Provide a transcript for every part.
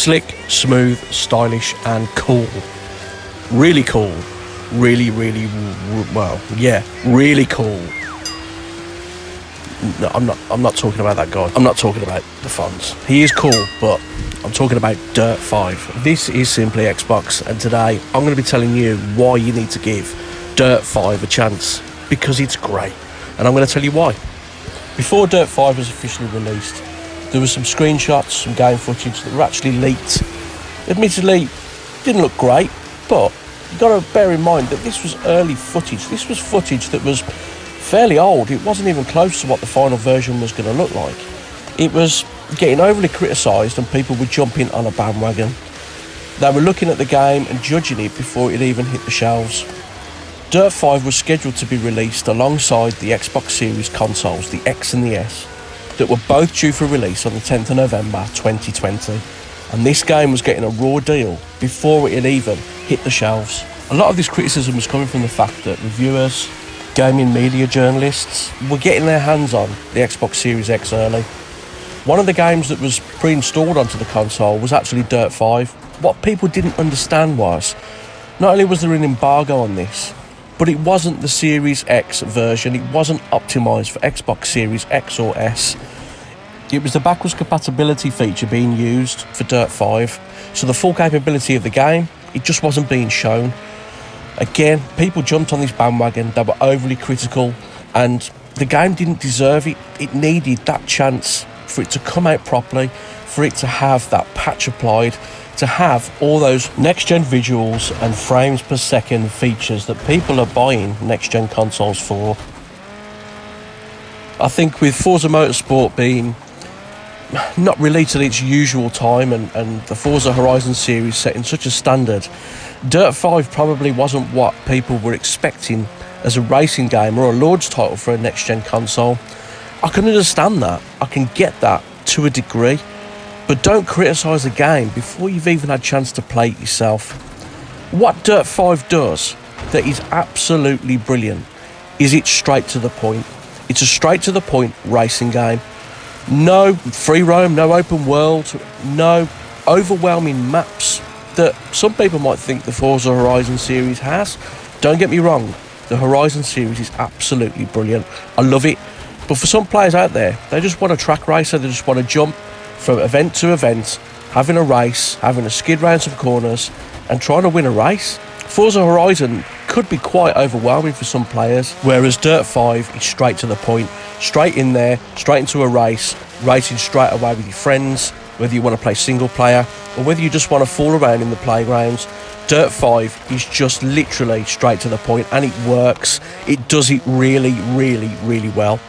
Slick, smooth, stylish and cool. Really cool. Really cool. No, I'm not talking about that guy. I'm not talking about the fonts. He is cool, but I'm talking about Dirt 5. This is simply Xbox, and today I'm going to be telling you why you need to give Dirt 5 a chance, because it's great, and I'm going to tell you why. Before Dirt 5 was officially released, there was some screenshots, some game footage that were actually leaked. Admittedly, didn't look great, but you've got to bear in mind that this was early footage. This was footage that was fairly old. It wasn't even close to what the final version was going to look like. It was getting overly criticised and people were jumping on a bandwagon. They were looking at the game and judging it before it even hit the shelves. Dirt 5 was scheduled to be released alongside the Xbox Series consoles, the X and the S, that were both due for release on the 10th of November 2020. And this game was getting a raw deal before it had even hit the shelves. A lot of this criticism was coming from the fact that reviewers, gaming media journalists were getting their hands on the Xbox Series X early. One of the games that was pre-installed onto the console was actually Dirt 5. What people didn't understand was, not only was there an embargo on this, but it wasn't the Series X version. It wasn't optimised for Xbox Series X or S. It was the backwards compatibility feature being used for Dirt 5. So the full capability of the game, it just wasn't being shown. Again, people jumped on this bandwagon. They were overly critical, and the game didn't deserve it. It needed that chance for it to come out properly, for it to have that patch applied, to have all those next-gen visuals and frames per second features that people are buying next-gen consoles for. I think with Forza Motorsport being not released at its usual time and the Forza Horizon series setting such a standard, Dirt 5 probably wasn't what people were expecting as a racing game or a launch title for a next-gen console. I can understand that. I can get that to a degree. But don't criticise a game before you've even had a chance to play it yourself. What Dirt 5 does that is absolutely brilliant is it's straight to the point. It's a straight to the point racing game. No free roam, no open world, no overwhelming maps that some people might think the Forza Horizon series has. Don't get me wrong, the Horizon series is absolutely brilliant. I love it. But for some players out there, they just want a track racer, they just want to jump from event to event, having a race, having a skid round some corners and trying to win a race. Forza Horizon could be quite overwhelming for some players, whereas Dirt 5 is straight to the point, straight in there, straight into a race, racing straight away with your friends, whether you want to play single player or whether you just want to fool around in the playgrounds. Dirt 5 is just literally straight to the point, and it works. It does it really, really, really well.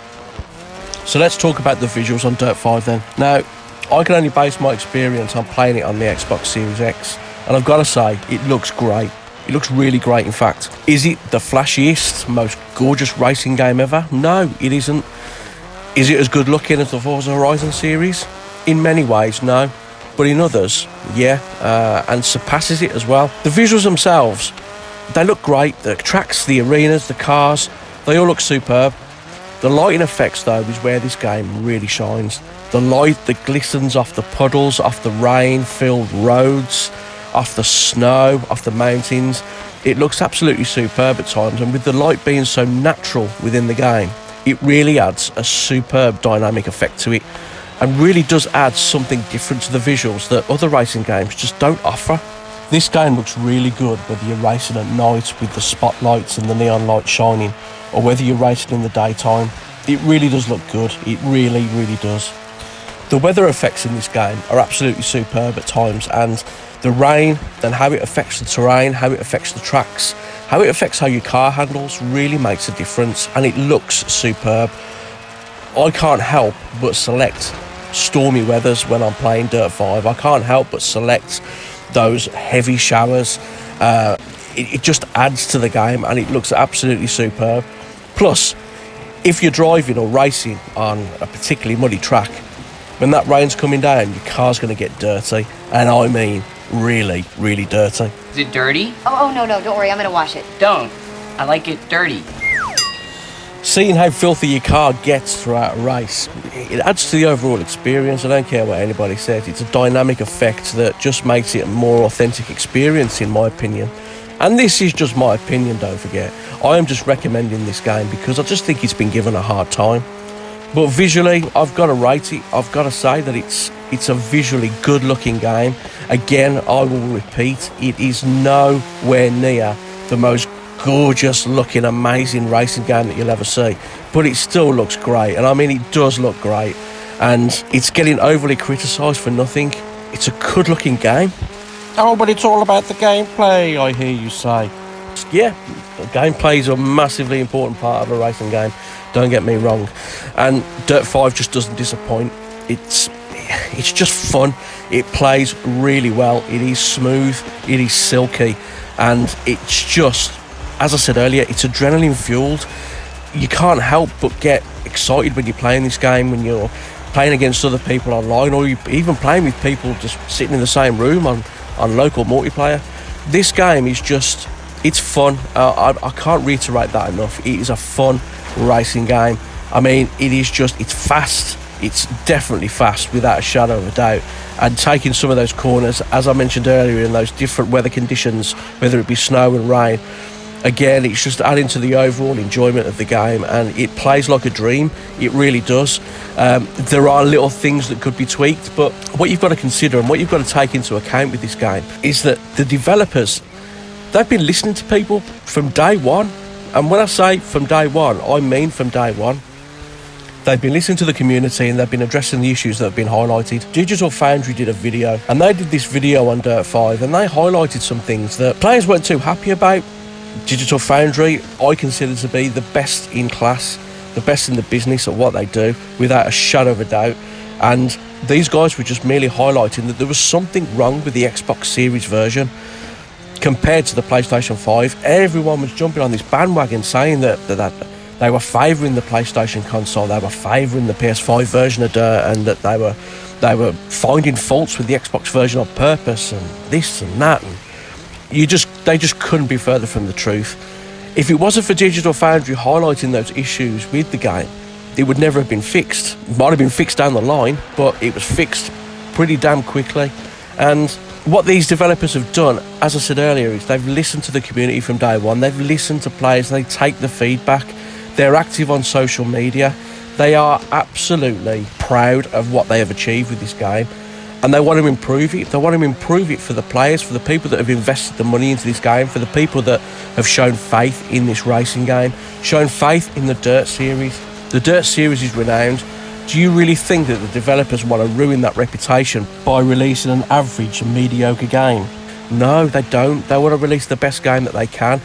So let's talk about the visuals on Dirt 5 then. Now, I can only base my experience on playing it on the Xbox Series X, and I've got to say, it looks great. It looks really great, in fact. Is it the flashiest, most gorgeous racing game ever? No, it isn't. Is it as good looking as the Forza Horizon series? In many ways, no. But in others, yeah, and surpasses it as well. The visuals themselves, they look great. The tracks, the arenas, the cars, they all look superb. The lighting effects, though, is where this game really shines. The light that glistens off the puddles, off the rain-filled roads, off the snow, off the mountains. It looks absolutely superb at times, and with the light being so natural within the game, it really adds a superb dynamic effect to it, and really does add something different to the visuals that other racing games just don't offer. This game looks really good whether you're racing at night with the spotlights and the neon lights shining, or whether you're racing in the daytime. It really does look good. It really, really does. The weather effects in this game are absolutely superb at times, and the rain and how it affects the terrain, how it affects the tracks, how it affects how your car handles really makes a difference, and it looks superb. I can't help but select stormy weathers when I'm playing Dirt 5. I can't help but select those heavy showers. It just adds to the game, and it looks absolutely superb. Plus, if you're driving or racing on a particularly muddy track, when that rain's coming down, your car's going to get dirty, and I mean really, really dirty. Is it dirty? Oh, no, don't worry, I'm gonna wash it. Don't. I like it dirty. Seeing how filthy your car gets throughout a race, it adds to the overall experience. I don't care what anybody says. It's a dynamic effect that just makes it a more authentic experience, in my opinion. And this is just my opinion, don't forget. I am just recommending this game because I just think it's been given a hard time. But visually, I've got to rate it. I've got to say that it's a visually good-looking game. Again, I will repeat, it is nowhere near the most gorgeous-looking, amazing racing game that you'll ever see. But it still looks great. And I mean, it does look great. And it's getting overly criticised for nothing. It's a good-looking game. Oh, but it's all about the gameplay, I hear you say. Yeah, gameplay is a massively important part of a racing game, don't get me wrong. And Dirt 5 just doesn't disappoint. It's just fun. It plays really well. It is smooth. It is silky. And it's just, as I said earlier, it's adrenaline fueled. You can't help but get excited when you're playing this game, when you're playing against other people online, or even playing with people just sitting in the same room on local multiplayer. This game is just, it's fun. I can't reiterate that enough. It is a fun racing game. I mean, it's fast. It's definitely fast, without a shadow of a doubt. And taking some of those corners, as I mentioned earlier, in those different weather conditions, whether it be snow and rain, again, it's just adding to the overall enjoyment of the game, and it plays like a dream. It really does. There are little things that could be tweaked, but what you've got to consider and what you've got to take into account with this game is that the developers, they've been listening to people from day one. And when I say from day one, I mean from day one. They've been listening to the community and they've been addressing the issues that have been highlighted. Digital Foundry did a video, and they did this video on Dirt 5, and they highlighted some things that players weren't too happy about. Digital Foundry, I consider to be the best in class, the best in the business at what they do, without a shadow of a doubt. And these guys were just merely highlighting that there was something wrong with the Xbox Series version compared to the PlayStation 5. Everyone was jumping on this bandwagon saying that they were favouring the PlayStation console, they were favouring the PS5 version of Dirt, and that they were finding faults with the Xbox version on purpose, and this and that. And they just couldn't be further from the truth. If it wasn't for Digital Foundry highlighting those issues with the game, it would never have been fixed. It might have been fixed down the line, but it was fixed pretty damn quickly. And what these developers have done, as I said earlier, is they've listened to the community from day one. They've listened to players, they take the feedback. They're active on social media. They are absolutely proud of what they have achieved with this game, and they want to improve it. They want to improve it for the players, for the people that have invested the money into this game, for the people that have shown faith in this racing game, shown faith in the Dirt series. The Dirt series is renowned. Do you really think that the developers want to ruin that reputation by releasing an average and mediocre game? No, they don't. They want to release the best game that they can.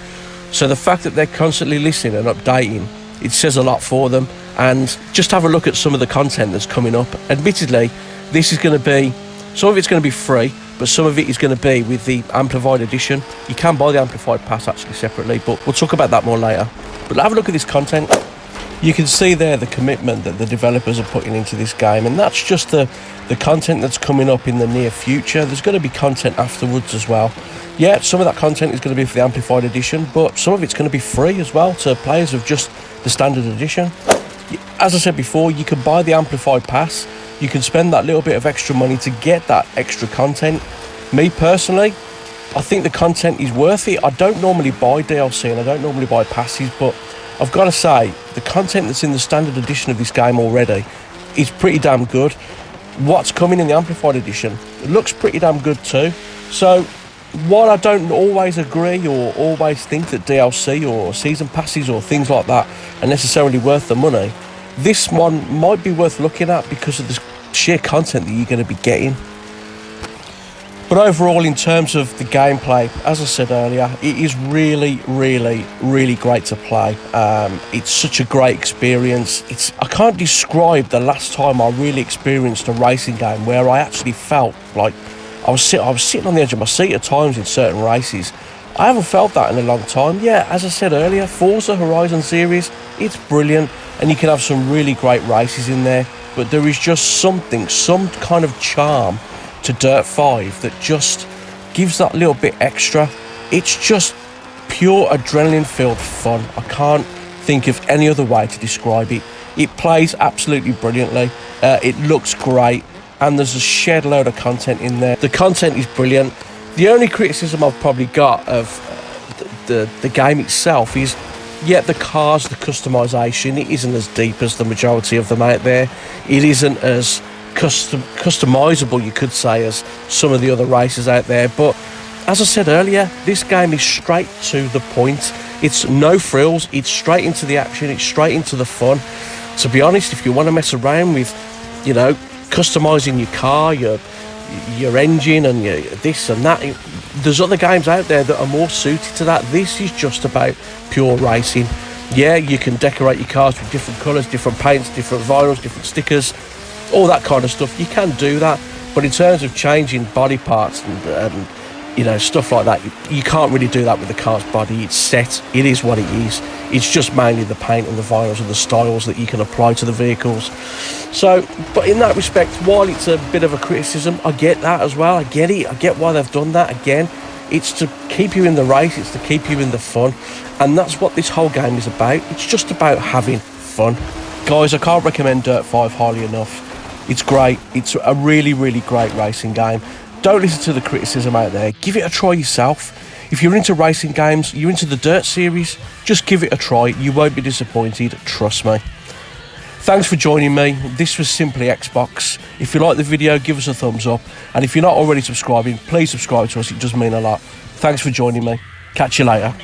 So the fact that they're constantly listening and updating, it says a lot for them. And just have a look at some of the content that's coming up. Admittedly, this is going to be, some of it's going to be free, but some of it is going to be with the Amplified Edition. You can buy the Amplified Pass actually separately, but we'll talk about that more later. But have a look at this content. You can see there the commitment that the developers are putting into this game, and that's just the content that's coming up in the near future. There's going to be content afterwards as well. Yeah, some of that content is going to be for the Amplified Edition, but some of it's going to be free as well to players of just the Standard Edition. As I said before, you can buy the Amplified Pass. You can spend that little bit of extra money to get that extra content. Me personally, I think the content is worth it. I don't normally buy DLC and I don't normally buy passes, but I've got to say, the content that's in the Standard Edition of this game already is pretty damn good. What's coming in the Amplified Edition looks pretty damn good too. So while I don't always agree or always think that DLC or season passes or things like that are necessarily worth the money, this one might be worth looking at because of the sheer content that you're going to be getting. But overall, in terms of the gameplay, as I said earlier, it is really, really, really great to play. It's such a great experience. I can't describe the last time I really experienced a racing game where I actually felt like I was sitting on the edge of my seat at times in certain races. I haven't felt that in a long time. Yeah, as I said earlier, Forza Horizon series, it's brilliant, and you can have some really great races in there, but there is just some kind of charm to Dirt 5 that just gives that little bit extra. It's just pure adrenaline filled fun. I can't think of any other way to describe it. It plays absolutely brilliantly. It looks great, and there's a shed load of content in there. The content is brilliant. The only criticism I've probably got of the game itself is, yeah, the cars, the customization, it isn't as deep as the majority of them out there. It isn't as customizable, you could say, as some of the other races out there. But as I said earlier, this game is straight to the point. It's no frills. It's straight into the action. It's straight into the fun. To be honest, if you want to mess around with, you know, customizing your car, your engine and your this and that, there's other games out there that are more suited to that. This is just about pure racing. Yeah, you can decorate your cars with different colours, different paints, different vinyls, different stickers, all that kind of stuff. You can do that, but in terms of changing body parts and you know, stuff like that, you can't really do that with the car's body. It's set. It is what it is. It's just mainly the paint and the vinyls and the styles that you can apply to the vehicles. So, but in that respect, while it's a bit of a criticism, I get that as well. I get it. I get why they've done that. Again, it's to keep you in the race. It's to keep you in the fun. And that's what this whole game is about. It's just about having fun. Guys, I can't recommend Dirt 5 highly enough. It's great. It's a really, really great racing game. Don't listen to the criticism out there. Give it a try yourself. If you're into racing games, you're into the Dirt series, just give it a try. You won't be disappointed, trust me. Thanks for joining me. This was Simply Xbox. If you like the video, give us a thumbs up. And if you're not already subscribing, please subscribe to us. It does mean a lot. Thanks for joining me. Catch you later.